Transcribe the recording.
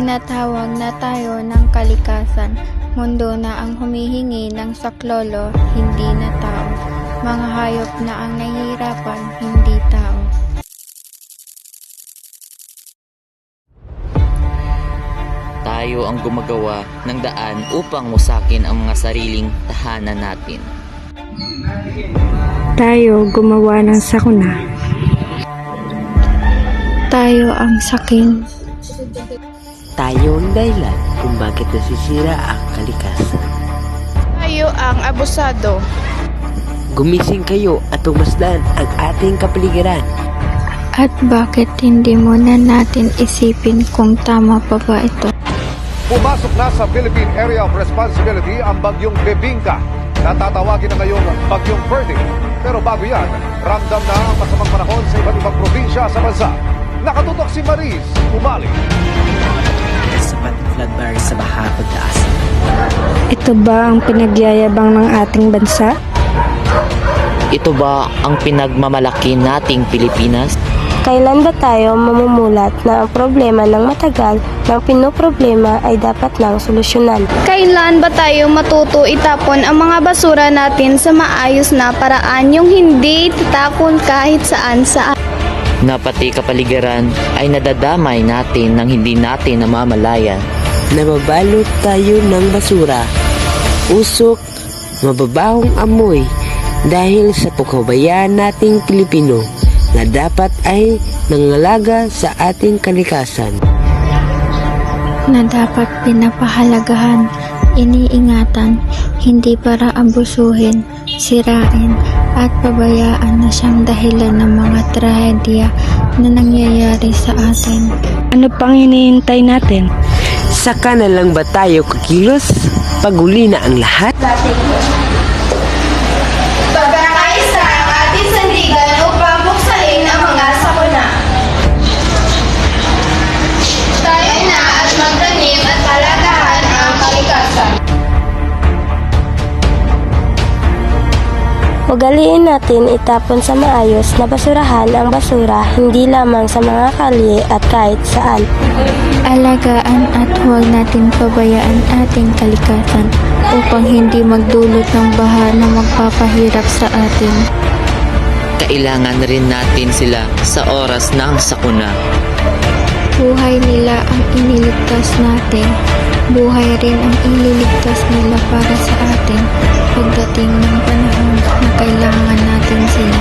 Tinatawag na tayo ng kalikasan, mundo na ang humihingi ng saklolo, hindi na tao. Mga hayop na ang nahihirapan, hindi tao. Tayo ang gumagawa ng daan upang wasakin ang mga sariling tahanan natin. Tayo gumawa ng sakuna. Tayo ang sakim. Tayo ang dahilan kung bakit nasisira ang kalikasan. Tayo ang abusado. Gumising kayo at tumasdan ang ating kapaligiran. At bakit hindi muna natin isipin kung tama pa ba ito? Pumasok na sa Philippine Area of Responsibility ang bagyong Bebingka na tatawagin na ngayong bagyong Ferdy. Pero bago yan, ramdam na ang masamang panahon sa iba't ibang probinsya sa bansa. Nakatutok si Maris Umali. Sapat na flood barrier sa baha pagtaas. Ito ba ang pinagyayabang ng ating bansa? Ito ba ang pinagmamalaki nating Pilipinas? Kailan ba tayo mamumulat na ang problema ng matagal ng pinoproblema ay dapat nang solusyonan? Kailan ba tayo matuto itapon ang mga basura natin sa maayos na paraan, yung hindi tatapon kahit saan-saan? Na pati kapaligiran ay nadadamay natin nang hindi natin namamalayan. Nababalot tayo ng basura, usok, mababahong amoy dahil sa pagkabayaan nating Pilipino na dapat ay nangalaga sa ating kalikasan. Na dapat pinapahalagahan, iniingatan, hindi para abusuhin, sirain, at pabayaan na siyang dahilan ng mga trahedya na nangyayari sa atin. Ano pang hinihintay natin? Saka na lang ba tayo kakilos? Paguli na ang lahat? Pagkakaisa ang ating sandigan upang buksain ang mga sakuna. Tayo na at magtanim at palagahan ang kalikasan. Ugaliin natin itapon sa maayos na basurahan ang basura hindi lamang sa mga kalye at kahit saan. Alagaan at huwag natin pabayaan ating kalikasan upang hindi magdulot ng baha na magpapahirap sa atin. Kailangan rin natin sila sa oras ng sakuna. Buhay nila ang iniligtas natin. Buhay rin ang ililigtas nila para sa atin pagdating ng panahon na kailangan natin sila.